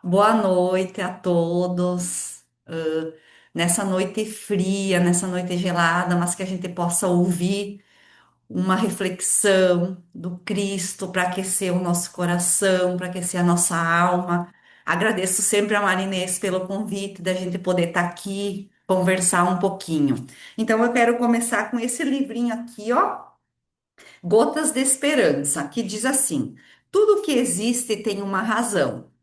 Boa noite a todos. Nessa noite fria, nessa noite gelada, mas que a gente possa ouvir uma reflexão do Cristo para aquecer o nosso coração, para aquecer a nossa alma. Agradeço sempre a Marinês pelo convite da gente poder estar aqui, conversar um pouquinho. Então, eu quero começar com esse livrinho aqui, ó, Gotas de Esperança, que diz assim: tudo que existe tem uma razão.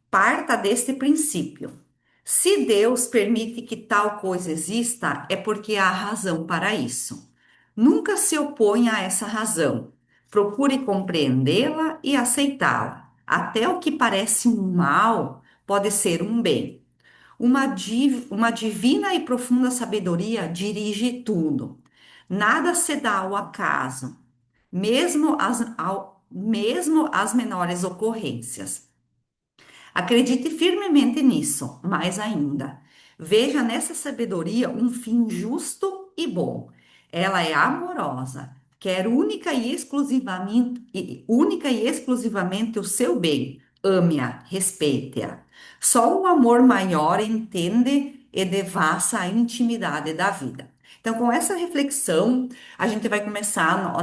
Parta deste princípio. Se Deus permite que tal coisa exista, é porque há razão para isso. Nunca se oponha a essa razão. Procure compreendê-la e aceitá-la. Até o que parece um mal pode ser um bem. Uma divina e profunda sabedoria dirige tudo. Nada se dá ao acaso, mesmo as menores ocorrências. Acredite firmemente nisso, mais ainda. Veja nessa sabedoria um fim justo e bom. Ela é amorosa, quer única e exclusivamente o seu bem. Ame-a, respeite-a. Só um amor maior entende e devassa a intimidade da vida. Então, com essa reflexão, a gente vai começar a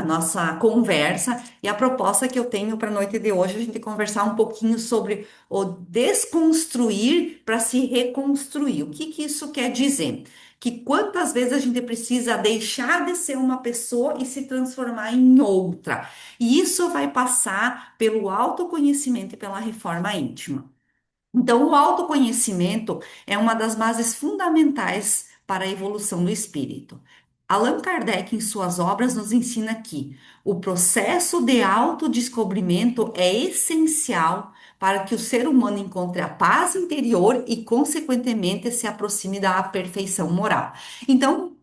nossa conversa e a proposta que eu tenho para a noite de hoje, a gente conversar um pouquinho sobre o desconstruir para se reconstruir. O que que isso quer dizer? Que quantas vezes a gente precisa deixar de ser uma pessoa e se transformar em outra. E isso vai passar pelo autoconhecimento e pela reforma íntima. Então, o autoconhecimento é uma das bases fundamentais para a evolução do espírito. Allan Kardec, em suas obras, nos ensina que o processo de autodescobrimento é essencial para que o ser humano encontre a paz interior e, consequentemente, se aproxime da perfeição moral. Então,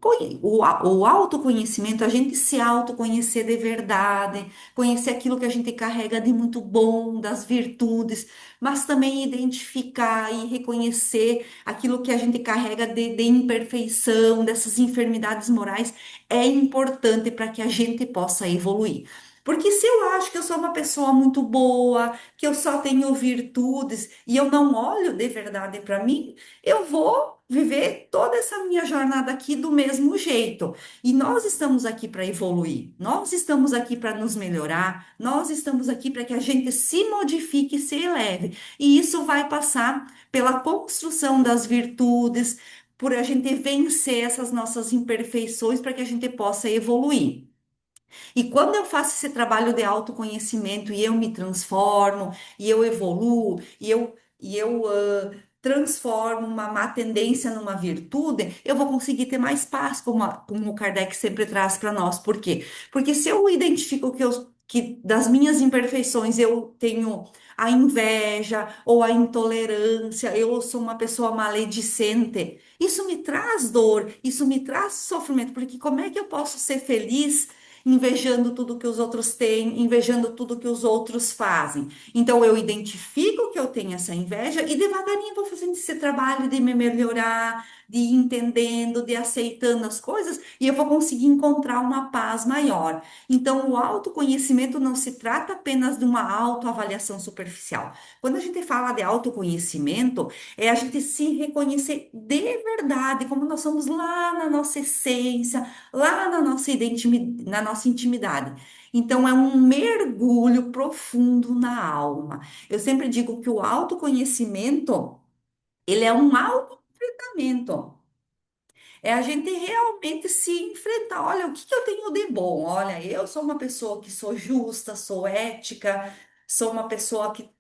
o autoconhecimento, a gente se autoconhecer de verdade, conhecer aquilo que a gente carrega de muito bom, das virtudes, mas também identificar e reconhecer aquilo que a gente carrega de imperfeição, dessas enfermidades morais, é importante para que a gente possa evoluir. Porque se eu acho que eu sou uma pessoa muito boa, que eu só tenho virtudes e eu não olho de verdade para mim, eu vou viver toda essa minha jornada aqui do mesmo jeito. E nós estamos aqui para evoluir, nós estamos aqui para nos melhorar, nós estamos aqui para que a gente se modifique e se eleve. E isso vai passar pela construção das virtudes, por a gente vencer essas nossas imperfeições para que a gente possa evoluir. E quando eu faço esse trabalho de autoconhecimento e eu me transformo, e eu evoluo, e eu transformo uma má tendência numa virtude, eu vou conseguir ter mais paz, como o Kardec sempre traz para nós. Por quê? Porque se eu identifico que das minhas imperfeições eu tenho a inveja ou a intolerância, eu sou uma pessoa maledicente, isso me traz dor, isso me traz sofrimento, porque como é que eu posso ser feliz invejando tudo que os outros têm, invejando tudo que os outros fazem? Então eu identifico que eu tenho essa inveja e devagarinho vou fazendo esse trabalho de me melhorar, de ir entendendo, de aceitando as coisas, e eu vou conseguir encontrar uma paz maior. Então, o autoconhecimento não se trata apenas de uma autoavaliação superficial. Quando a gente fala de autoconhecimento, é a gente se reconhecer de verdade, como nós somos lá na nossa essência, lá na nossa intimidade. Então, é um mergulho profundo na alma. Eu sempre digo que o autoconhecimento, ele é um autoconhecimento. É a gente realmente se enfrentar. Olha, o que que eu tenho de bom? Olha, eu sou uma pessoa que sou justa, sou ética, sou uma pessoa que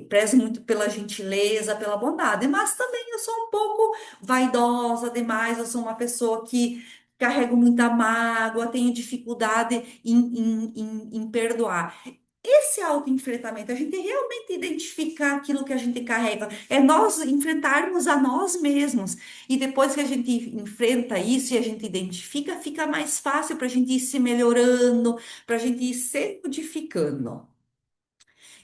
prezo muito pela gentileza, pela bondade, mas também eu sou um pouco vaidosa demais, eu sou uma pessoa que carrego muita mágoa, tenho dificuldade em perdoar. Esse autoenfrentamento, a gente realmente identificar aquilo que a gente carrega, é nós enfrentarmos a nós mesmos. E depois que a gente enfrenta isso e a gente identifica, fica mais fácil para a gente ir se melhorando, para a gente ir se modificando.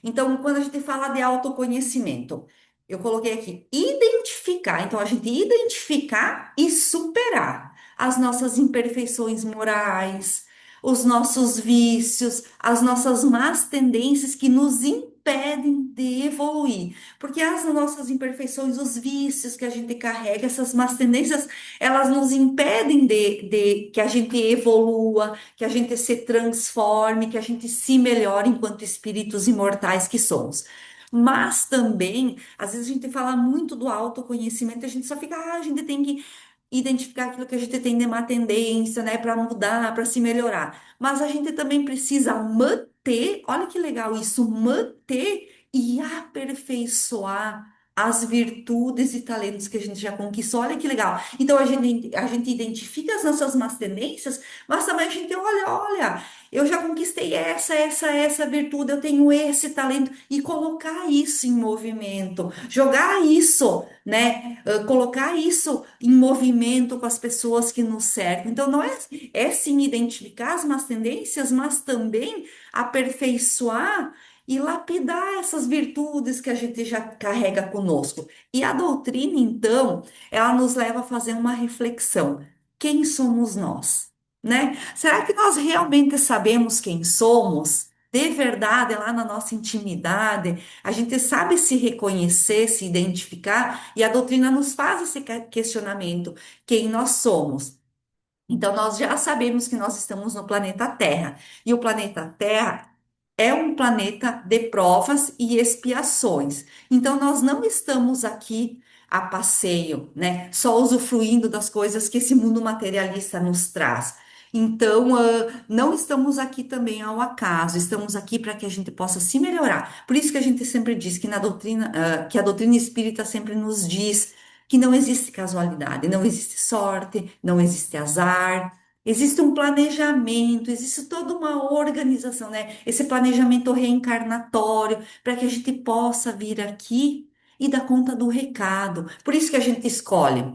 Então, quando a gente fala de autoconhecimento, eu coloquei aqui identificar. Então, a gente identificar e superar as nossas imperfeições morais, os nossos vícios, as nossas más tendências que nos impedem impedem de evoluir. Porque as nossas imperfeições, os vícios que a gente carrega, essas más tendências, elas nos impedem de que a gente evolua, que a gente se transforme, que a gente se melhore enquanto espíritos imortais que somos. Mas também, às vezes a gente fala muito do autoconhecimento, a gente só fica, a gente tem que identificar aquilo que a gente tem de má tendência, né, para mudar, para se melhorar. Mas a gente também precisa manter, olha que legal isso, manter e aperfeiçoar as virtudes e talentos que a gente já conquistou. Olha que legal. Então a gente identifica as nossas más tendências, mas também a gente olha, eu já conquistei essa virtude, eu tenho esse talento e colocar isso em movimento, jogar isso, né? Colocar isso em movimento com as pessoas que nos cercam. Então, não é sim identificar as más tendências, mas também aperfeiçoar e lapidar essas virtudes que a gente já carrega conosco. E a doutrina, então, ela nos leva a fazer uma reflexão. Quem somos nós? Né? Será que nós realmente sabemos quem somos? De verdade, lá na nossa intimidade, a gente sabe se reconhecer, se identificar, e a doutrina nos faz esse questionamento: quem nós somos? Então, nós já sabemos que nós estamos no planeta Terra, e o planeta Terra é um planeta de provas e expiações. Então, nós não estamos aqui a passeio, né? Só usufruindo das coisas que esse mundo materialista nos traz. Então, não estamos aqui também ao acaso, estamos aqui para que a gente possa se melhorar. Por isso que a gente sempre diz que na doutrina, que a doutrina espírita sempre nos diz que não existe casualidade, não existe sorte, não existe azar. Existe um planejamento, existe toda uma organização, né? Esse planejamento reencarnatório para que a gente possa vir aqui e dar conta do recado. Por isso que a gente escolhe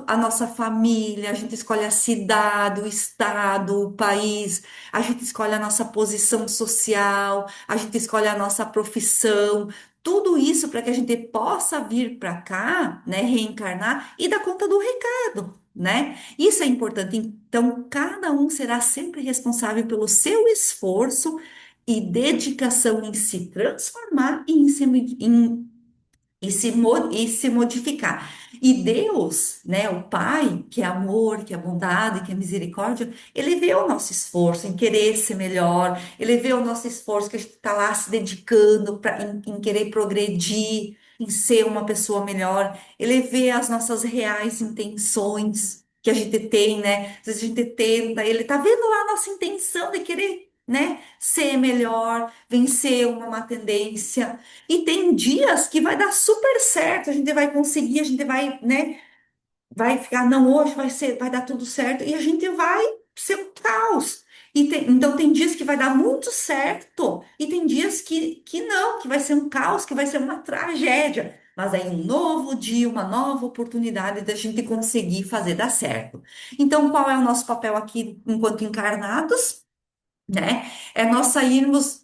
a nossa família, a gente escolhe a cidade, o estado, o país, a gente escolhe a nossa posição social, a gente escolhe a nossa profissão. Tudo isso para que a gente possa vir para cá, né, reencarnar e dar conta do recado, né? Isso é importante. Então, cada um será sempre responsável pelo seu esforço e dedicação em se transformar e e se modificar. E Deus, né, o Pai, que é amor, que é bondade, que é misericórdia, ele vê o nosso esforço em querer ser melhor, ele vê o nosso esforço que a gente está lá se dedicando em querer progredir, em ser uma pessoa melhor, ele vê as nossas reais intenções que a gente tem, né? Às vezes a gente tenta, ele está vendo lá a nossa intenção de querer, né, ser melhor, vencer uma má tendência. E tem dias que vai dar super certo, a gente vai conseguir, a gente vai, né, vai ficar, não, hoje vai ser, vai dar tudo certo, e a gente vai ser um caos. Então tem dias que vai dar muito certo, e tem dias que não, que vai ser um caos, que vai ser uma tragédia. Mas aí um novo dia, uma nova oportunidade da gente conseguir fazer dar certo. Então, qual é o nosso papel aqui enquanto encarnados, né? É nós sairmos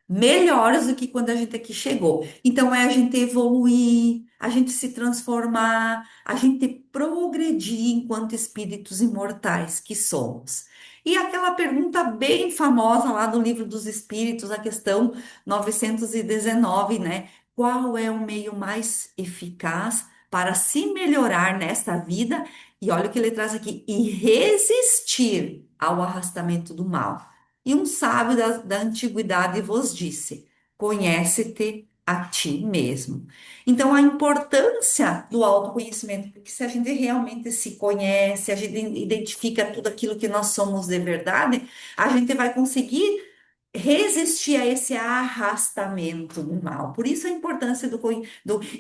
melhores do que quando a gente aqui chegou. Então, é a gente evoluir, a gente se transformar, a gente progredir enquanto espíritos imortais que somos. E aquela pergunta bem famosa lá do Livro dos Espíritos, a questão 919, né? Qual é o meio mais eficaz para se melhorar nesta vida? E olha o que ele traz aqui, e resistir ao arrastamento do mal. E um sábio da antiguidade vos disse: conhece-te a ti mesmo. Então, a importância do autoconhecimento, porque se a gente realmente se conhece, a gente identifica tudo aquilo que nós somos de verdade, a gente vai conseguir resistir a esse arrastamento do mal. Por isso a importância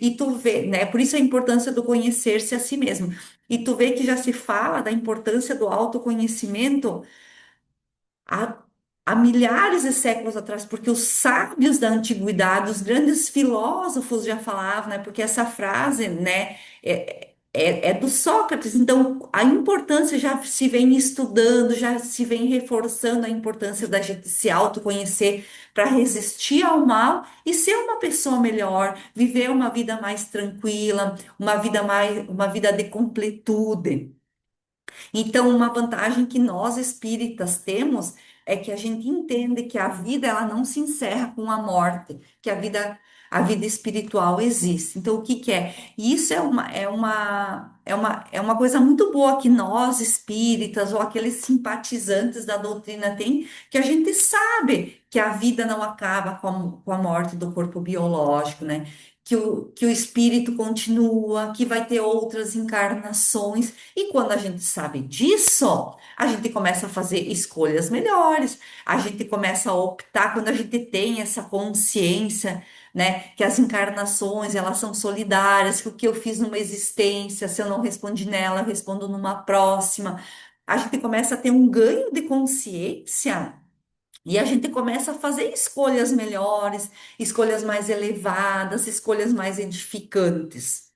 e tu vê, né? Por isso a importância do conhecer-se a si mesmo. E tu vê que já se fala da importância do autoconhecimento há, há milhares de séculos atrás, porque os sábios da antiguidade, os grandes filósofos já falavam, né? Porque essa frase, né, é do Sócrates. Então, a importância já se vem estudando, já se vem reforçando a importância da gente se autoconhecer para resistir ao mal e ser uma pessoa melhor, viver uma vida mais tranquila, uma vida de completude. Então, uma vantagem que nós espíritas temos é que a gente entende que a vida ela não se encerra com a morte, que a vida espiritual existe. Então, o que que é? E isso é uma coisa muito boa que nós espíritas ou aqueles simpatizantes da doutrina têm, que a gente sabe que a vida não acaba com a morte do corpo biológico, né? Que o espírito continua, que vai ter outras encarnações. E quando a gente sabe disso, a gente começa a fazer escolhas melhores, a gente começa a optar quando a gente tem essa consciência, né, que as encarnações, elas são solidárias, que o que eu fiz numa existência, se eu não respondi nela, eu respondo numa próxima. A gente começa a ter um ganho de consciência e a gente começa a fazer escolhas melhores, escolhas mais elevadas, escolhas mais edificantes.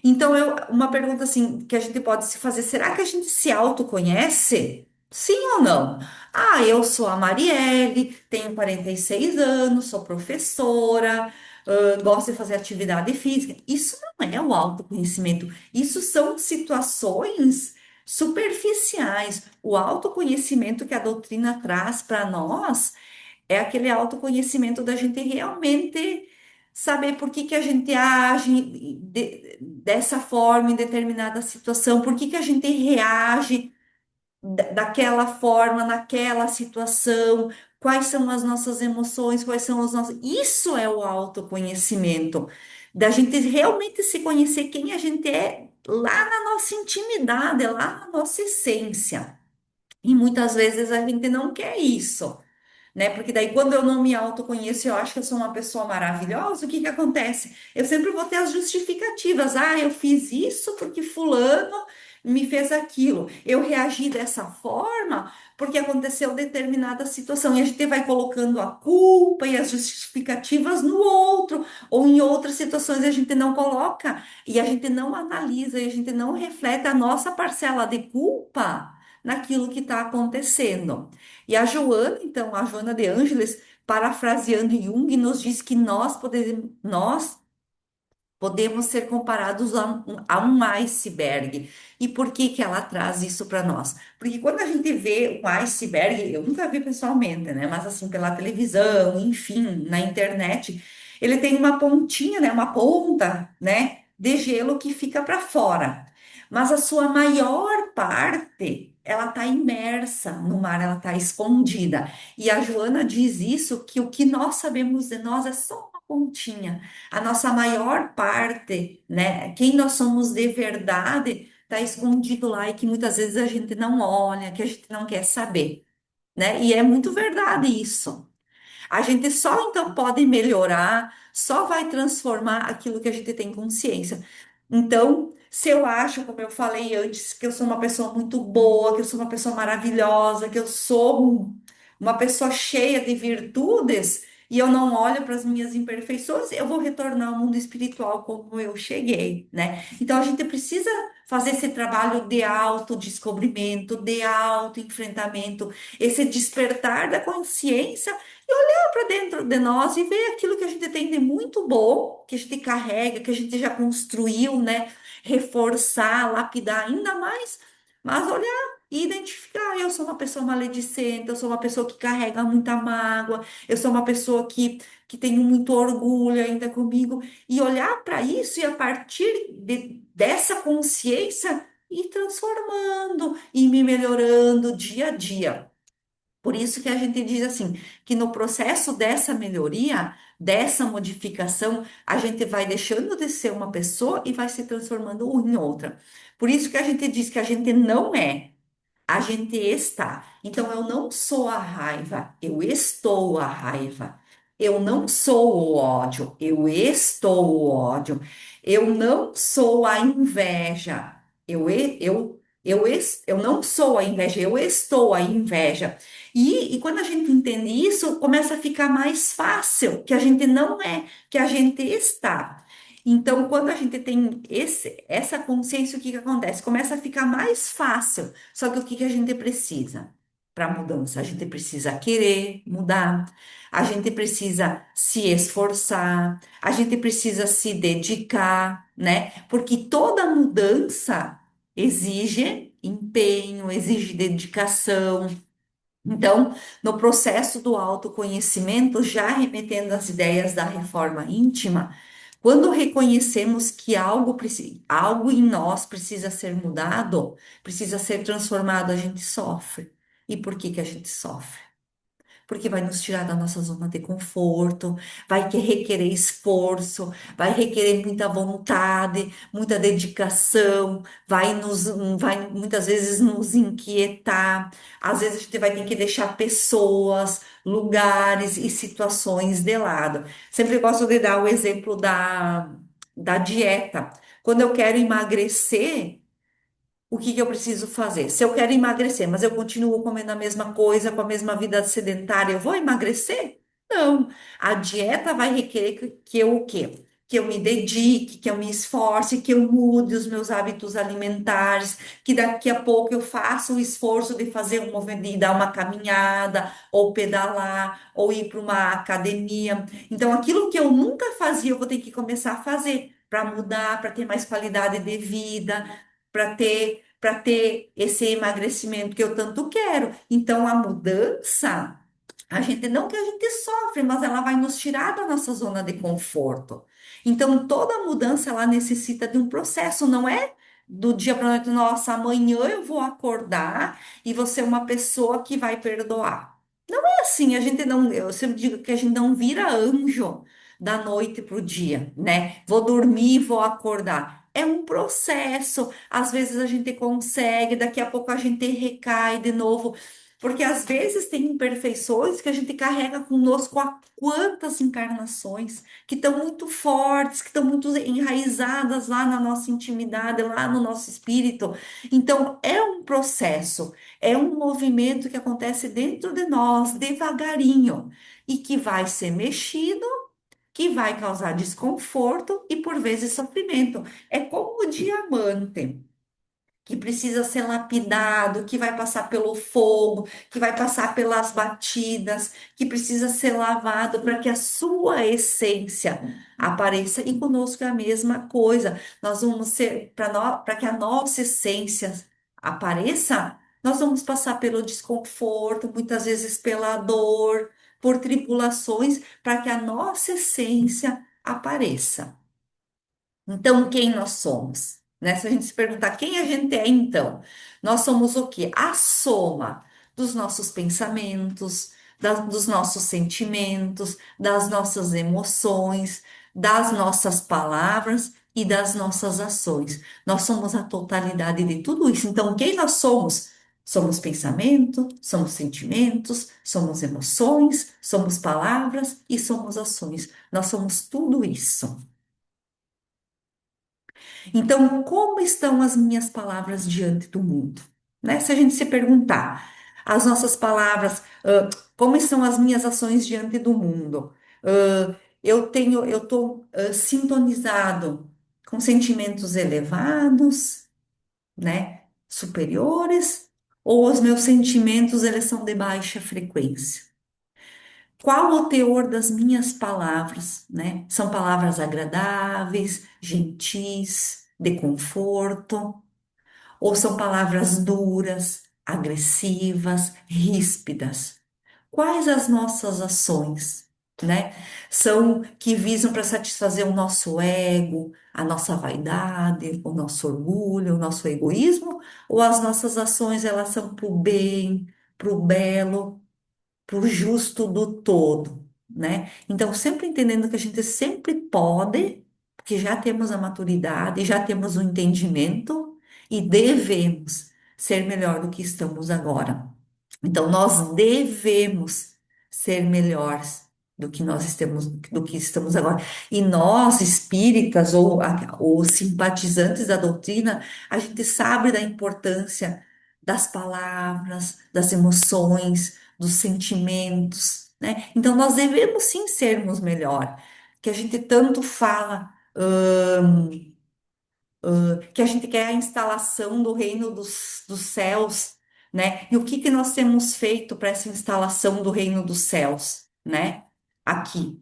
Então, uma pergunta assim que a gente pode se fazer: será que a gente se autoconhece? Sim ou não? Ah, eu sou a Marielle, tenho 46 anos, sou professora, gosto de fazer atividade física. Isso não é o autoconhecimento, isso são situações superficiais. O autoconhecimento que a doutrina traz para nós é aquele autoconhecimento da gente realmente saber por que que a gente age dessa forma em determinada situação, por que que a gente reage daquela forma naquela situação, quais são as nossas emoções, quais são os nossos. Isso é o autoconhecimento, da gente realmente se conhecer quem a gente é lá na nossa intimidade, lá na nossa essência. E muitas vezes a gente não quer isso, né? Porque daí, quando eu não me autoconheço, eu acho que eu sou uma pessoa maravilhosa, o que que acontece? Eu sempre vou ter as justificativas. Ah, eu fiz isso porque fulano me fez aquilo. Eu reagi dessa forma porque aconteceu determinada situação. E a gente vai colocando a culpa e as justificativas no outro, ou em outras situações a gente não coloca, e a gente não analisa, e a gente não reflete a nossa parcela de culpa naquilo que está acontecendo. E a Joana, então, a Joana de Ângeles, parafraseando Jung, nos diz que nós podemos ser comparados a um iceberg. E por que que ela traz isso para nós? Porque quando a gente vê um iceberg, eu nunca vi pessoalmente, né? Mas assim, pela televisão, enfim, na internet, ele tem uma pontinha, né? Uma ponta, né? De gelo que fica para fora. Mas a sua maior parte, ela está imersa no mar, ela está escondida. E a Joana diz isso, que o que nós sabemos de nós é só uma pontinha. A nossa maior parte, né? Quem nós somos de verdade, está escondido lá e que muitas vezes a gente não olha, que a gente não quer saber, né? E é muito verdade isso. A gente só então pode melhorar, só vai transformar aquilo que a gente tem consciência. Então, se eu acho, como eu falei antes, que eu sou uma pessoa muito boa, que eu sou uma pessoa maravilhosa, que eu sou uma pessoa cheia de virtudes, e eu não olho para as minhas imperfeições, eu vou retornar ao mundo espiritual como eu cheguei, né? Então, a gente precisa fazer esse trabalho de autodescobrimento, de autoenfrentamento, esse despertar da consciência para dentro de nós e ver aquilo que a gente tem de muito bom, que a gente carrega, que a gente já construiu, né? Reforçar, lapidar ainda mais, mas olhar e identificar. Eu sou uma pessoa maledicente, eu sou uma pessoa que carrega muita mágoa, eu sou uma pessoa que tenho muito orgulho ainda comigo, e olhar para isso e a partir dessa consciência ir transformando e me melhorando dia a dia. Por isso que a gente diz assim, que no processo dessa melhoria, dessa modificação, a gente vai deixando de ser uma pessoa e vai se transformando em outra. Por isso que a gente diz que a gente não é. A gente está. Então, eu não sou a raiva, eu estou a raiva. Eu não sou o ódio, eu estou o ódio. Eu não sou a inveja, eu não sou a inveja, eu estou a inveja. E quando a gente entende isso, começa a ficar mais fácil, que a gente não é, que a gente está. Então, quando a gente tem essa consciência, o que que acontece? Começa a ficar mais fácil. Só que o que que a gente precisa para mudança? A gente precisa querer mudar, a gente precisa se esforçar, a gente precisa se dedicar, né? Porque toda mudança exige empenho, exige dedicação. Então, no processo do autoconhecimento, já remetendo às ideias da reforma íntima, quando reconhecemos que algo em nós precisa ser mudado, precisa ser transformado, a gente sofre. E por que que a gente sofre? Porque vai nos tirar da nossa zona de conforto, vai que requerer esforço, vai requerer muita vontade, muita dedicação, vai muitas vezes nos inquietar. Às vezes a gente vai ter que deixar pessoas, lugares e situações de lado. Sempre gosto de dar o exemplo da dieta. Quando eu quero emagrecer, o que que eu preciso fazer? Se eu quero emagrecer, mas eu continuo comendo a mesma coisa, com a mesma vida sedentária, eu vou emagrecer? Não. A dieta vai requerer que eu o quê? Que eu me dedique, que eu me esforce, que eu mude os meus hábitos alimentares, que daqui a pouco eu faça o esforço de fazer um movimento, de dar uma caminhada, ou pedalar, ou ir para uma academia. Então, aquilo que eu nunca fazia, eu vou ter que começar a fazer para mudar, para ter mais qualidade de vida, para ter esse emagrecimento que eu tanto quero. Então, a mudança, a gente não que a gente sofre, mas ela vai nos tirar da nossa zona de conforto. Então, toda mudança ela necessita de um processo, não é do dia para a noite, nossa, amanhã eu vou acordar e vou ser uma pessoa que vai perdoar. Não é assim, a gente não, eu sempre digo que a gente não vira anjo da noite para o dia, né? Vou dormir, vou acordar. É um processo. Às vezes a gente consegue, daqui a pouco a gente recai de novo, porque às vezes tem imperfeições que a gente carrega conosco há quantas encarnações, que estão muito fortes, que estão muito enraizadas lá na nossa intimidade, lá no nosso espírito. Então, é um processo, é um movimento que acontece dentro de nós, devagarinho, e que vai ser mexido, que vai causar desconforto e por vezes sofrimento. É como o diamante que precisa ser lapidado, que vai passar pelo fogo, que vai passar pelas batidas, que precisa ser lavado para que a sua essência apareça. E conosco é a mesma coisa. Nós vamos ser, para que a nossa essência apareça, nós vamos passar pelo desconforto, muitas vezes pela dor, por tribulações, para que a nossa essência apareça. Então, quem nós somos? Né? Se a gente se perguntar quem a gente é, então, nós somos o quê? A soma dos nossos pensamentos, dos nossos sentimentos, das nossas emoções, das nossas palavras e das nossas ações. Nós somos a totalidade de tudo isso. Então, quem nós somos? Somos pensamento, somos sentimentos, somos emoções, somos palavras e somos ações. Nós somos tudo isso. Então, como estão as minhas palavras diante do mundo? Né? Se a gente se perguntar, as nossas palavras, como estão as minhas ações diante do mundo? Eu estou sintonizado com sentimentos elevados, né? Superiores, ou os meus sentimentos, eles são de baixa frequência? Qual o teor das minhas palavras, né? São palavras agradáveis, gentis, de conforto, ou são palavras duras, agressivas, ríspidas? Quais as nossas ações, né? São que visam para satisfazer o nosso ego, a nossa vaidade, o nosso orgulho, o nosso egoísmo, ou as nossas ações elas são para o bem, para o belo, por justo do todo, né? Então, sempre entendendo que a gente sempre pode, porque já temos a maturidade, já temos o entendimento e devemos ser melhor do que estamos agora. Então, nós devemos ser melhores do que estamos agora. E nós, espíritas ou simpatizantes da doutrina, a gente sabe da importância das palavras, das emoções, dos sentimentos, né? Então, nós devemos sim sermos melhor, que a gente tanto fala, que a gente quer a instalação do reino dos céus, né? E o que que nós temos feito para essa instalação do reino dos céus, né? Aqui,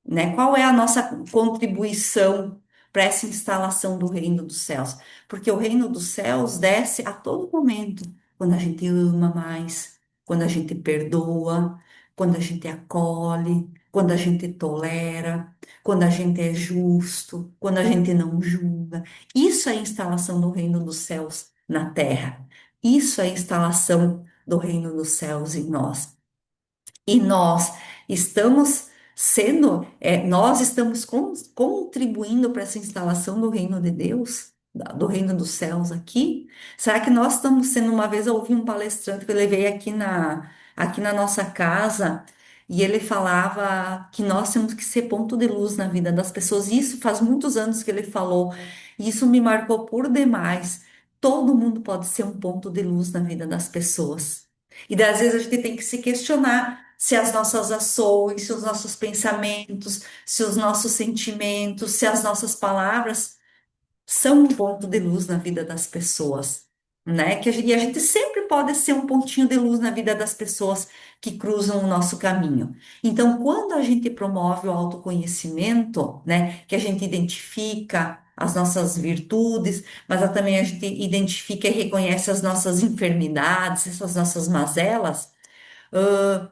né? Qual é a nossa contribuição para essa instalação do reino dos céus? Porque o reino dos céus desce a todo momento, quando a gente ama mais, quando a gente perdoa, quando a gente acolhe, quando a gente tolera, quando a gente é justo, quando a gente não julga. Isso é a instalação do reino dos céus na terra. Isso é a instalação do reino dos céus em nós. E nós estamos nós estamos contribuindo para essa instalação do reino de Deus, do reino dos céus aqui? Será que nós estamos sendo, uma vez eu ouvi um palestrante que eu levei aqui na nossa casa, e ele falava que nós temos que ser ponto de luz na vida das pessoas. E isso faz muitos anos que ele falou, e isso me marcou por demais. Todo mundo pode ser um ponto de luz na vida das pessoas. E às vezes a gente tem que se questionar se as nossas ações, se os nossos pensamentos, se os nossos sentimentos, se as nossas palavras são um ponto de luz na vida das pessoas, né? E a gente sempre pode ser um pontinho de luz na vida das pessoas que cruzam o nosso caminho. Então, quando a gente promove o autoconhecimento, né, que a gente identifica as nossas virtudes, mas também a gente identifica e reconhece as nossas enfermidades, essas nossas mazelas,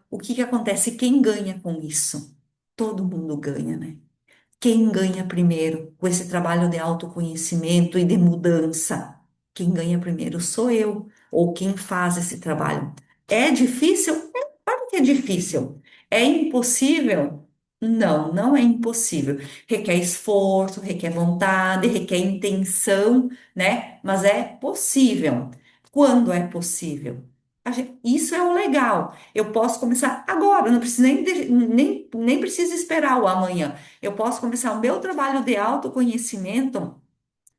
o que que acontece? Quem ganha com isso? Todo mundo ganha, né? Quem ganha primeiro com esse trabalho de autoconhecimento e de mudança? Quem ganha primeiro sou eu, ou quem faz esse trabalho. É difícil? Claro que é difícil. É impossível? Não, não é impossível. Requer esforço, requer vontade, requer intenção, né? Mas é possível. Quando é possível? Isso é o legal. Eu posso começar agora, não preciso nem preciso esperar o amanhã. Eu posso começar o meu trabalho de autoconhecimento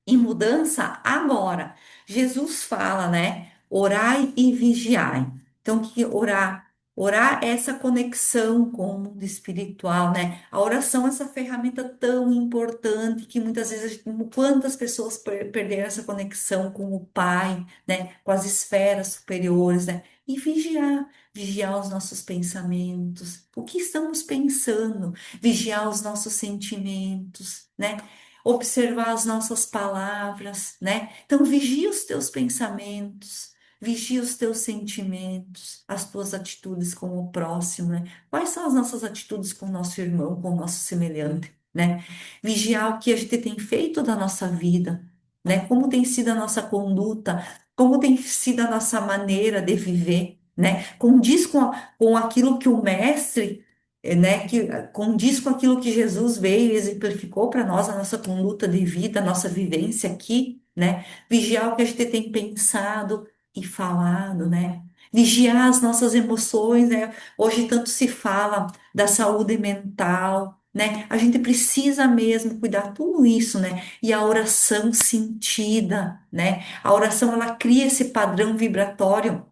e mudança agora. Jesus fala, né? Orai e vigiai. Então, o que orar? Orar é essa conexão com o mundo espiritual, né? A oração é essa ferramenta tão importante que muitas vezes, quantas pessoas perderam essa conexão com o Pai, né? Com as esferas superiores, né? E vigiar os nossos pensamentos, o que estamos pensando, vigiar os nossos sentimentos, né? Observar as nossas palavras, né? Então, vigia os teus pensamentos, vigia os teus sentimentos, as tuas atitudes com o próximo, né? Quais são as nossas atitudes com o nosso irmão, com o nosso semelhante, né? Vigiar o que a gente tem feito da nossa vida, né? Como tem sido a nossa conduta, como tem sido a nossa maneira de viver, né? Condiz com aquilo que o mestre né, que condiz com aquilo que Jesus veio e exemplificou para nós, a nossa conduta de vida, a nossa vivência aqui, né? Vigiar o que a gente tem pensado e falado, né? Vigiar as nossas emoções, né? Hoje tanto se fala da saúde mental, né? A gente precisa mesmo cuidar tudo isso, né? E a oração sentida, né? A oração ela cria esse padrão vibratório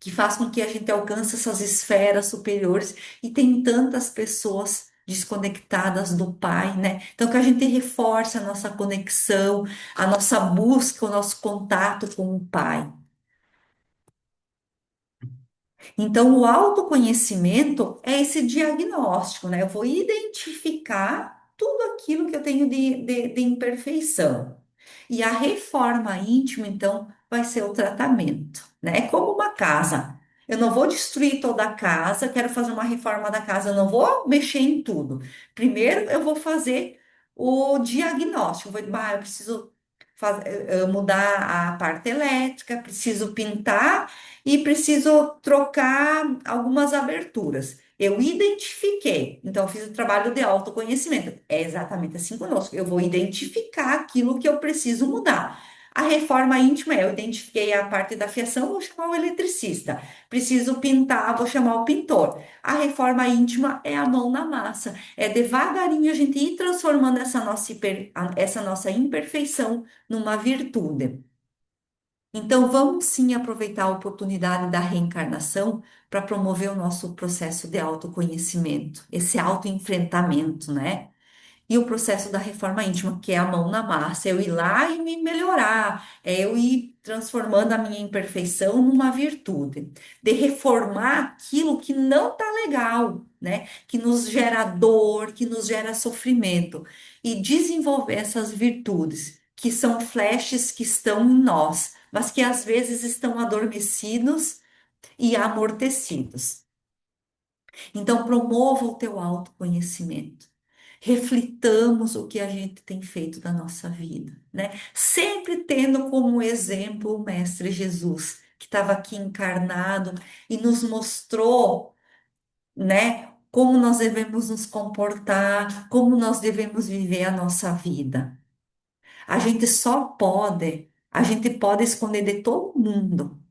que faz com que a gente alcance essas esferas superiores e tem tantas pessoas desconectadas do Pai, né? Então que a gente reforce a nossa conexão, a nossa busca, o nosso contato com o Pai. Então, o autoconhecimento é esse diagnóstico, né? Eu vou identificar tudo aquilo que eu tenho de imperfeição. E a reforma íntima, então, vai ser o tratamento, né? É como uma casa. Eu não vou destruir toda a casa, eu quero fazer uma reforma da casa, eu não vou mexer em tudo. Primeiro, eu vou fazer o diagnóstico. Eu preciso mudar a parte elétrica, preciso pintar e preciso trocar algumas aberturas. Eu identifiquei, então eu fiz o trabalho de autoconhecimento. É exatamente assim conosco. Eu vou identificar aquilo que eu preciso mudar. A reforma íntima é, eu identifiquei a parte da fiação, vou chamar o eletricista. Preciso pintar, vou chamar o pintor. A reforma íntima é a mão na massa. É devagarinho a gente ir transformando essa nossa imperfeição numa virtude. Então, vamos sim aproveitar a oportunidade da reencarnação para promover o nosso processo de autoconhecimento, esse autoenfrentamento, né? E o processo da reforma íntima, que é a mão na massa, é eu ir lá e me melhorar, é eu ir transformando a minha imperfeição numa virtude, de reformar aquilo que não tá legal, né? Que nos gera dor, que nos gera sofrimento, e desenvolver essas virtudes, que são flashes que estão em nós, mas que às vezes estão adormecidos e amortecidos. Então, promova o teu autoconhecimento. Reflitamos o que a gente tem feito da nossa vida, né? Sempre tendo como exemplo o Mestre Jesus, que estava aqui encarnado e nos mostrou, né, como nós devemos nos comportar, como nós devemos viver a nossa vida. A gente pode esconder de todo mundo,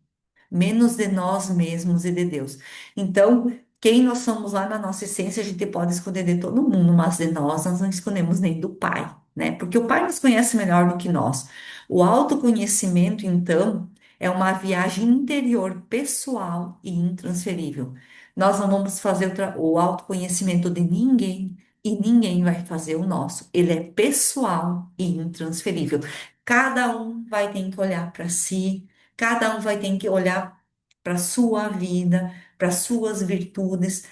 menos de nós mesmos e de Deus. Então, quem nós somos lá na nossa essência, a gente pode esconder de todo mundo, mas de nós não escondemos nem do Pai, né? Porque o Pai nos conhece melhor do que nós. O autoconhecimento, então, é uma viagem interior, pessoal e intransferível. Nós não vamos fazer o autoconhecimento de ninguém e ninguém vai fazer o nosso. Ele é pessoal e intransferível. Cada um vai ter que olhar para si. Cada um vai ter que olhar para a sua vida, para as suas virtudes,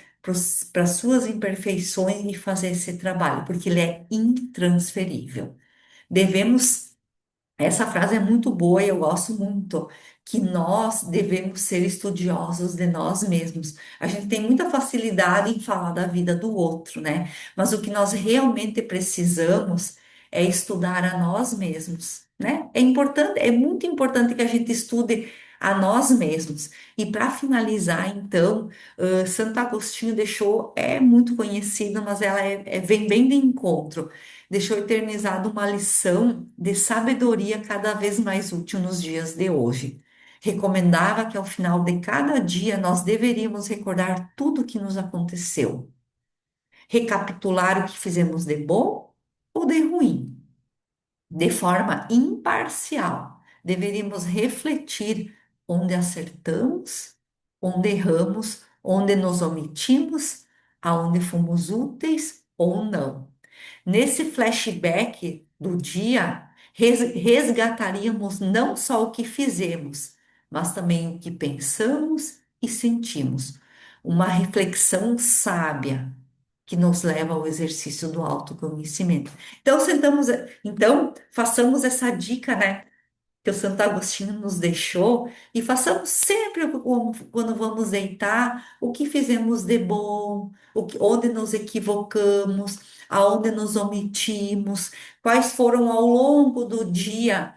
para as suas imperfeições e fazer esse trabalho, porque ele é intransferível. Devemos Essa frase é muito boa e eu gosto muito, que nós devemos ser estudiosos de nós mesmos. A gente tem muita facilidade em falar da vida do outro, né? Mas o que nós realmente precisamos é estudar a nós mesmos, né? É importante, é muito importante que a gente estude a nós mesmos. E para finalizar, então, Santo Agostinho deixou, é muito conhecido, mas ela vem bem de encontro, deixou eternizada uma lição de sabedoria cada vez mais útil nos dias de hoje. Recomendava que ao final de cada dia nós deveríamos recordar tudo o que nos aconteceu, recapitular o que fizemos de bom ou de ruim, de forma imparcial. Deveríamos refletir onde acertamos, onde erramos, onde nos omitimos, aonde fomos úteis ou não. Nesse flashback do dia, resgataríamos não só o que fizemos, mas também o que pensamos e sentimos. Uma reflexão sábia que nos leva ao exercício do autoconhecimento. Então, façamos essa dica, né, que o Santo Agostinho nos deixou e façamos sempre quando vamos deitar o que fizemos de bom, onde nos equivocamos, aonde nos omitimos, quais foram ao longo do dia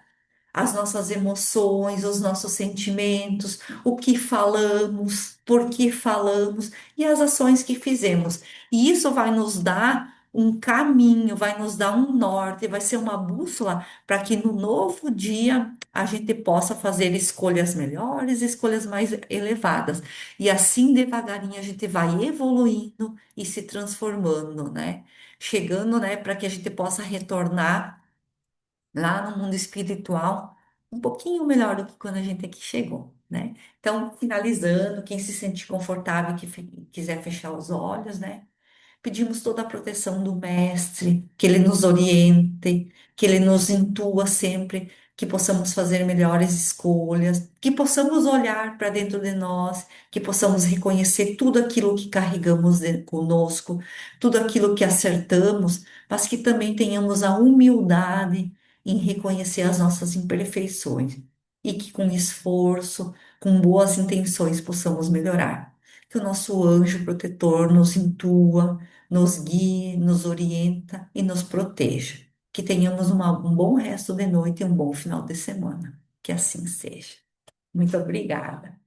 as nossas emoções, os nossos sentimentos, o que falamos, por que falamos e as ações que fizemos. E isso vai nos dar um caminho, vai nos dar um norte, vai ser uma bússola para que no novo dia a gente possa fazer escolhas melhores, escolhas mais elevadas. E assim, devagarinho, a gente vai evoluindo e se transformando, né? Chegando, né, para que a gente possa retornar lá no mundo espiritual um pouquinho melhor do que quando a gente aqui chegou, né? Então, finalizando, quem se sentir confortável quiser fechar os olhos, né? Pedimos toda a proteção do Mestre, que ele nos oriente, que ele nos intua sempre, que possamos fazer melhores escolhas, que possamos olhar para dentro de nós, que possamos reconhecer tudo aquilo que carregamos conosco, tudo aquilo que acertamos, mas que também tenhamos a humildade em reconhecer as nossas imperfeições e que com esforço, com boas intenções possamos melhorar. Que o nosso anjo protetor nos intua, nos guie, nos orienta e nos proteja. Que tenhamos um bom resto de noite e um bom final de semana. Que assim seja. Muito obrigada.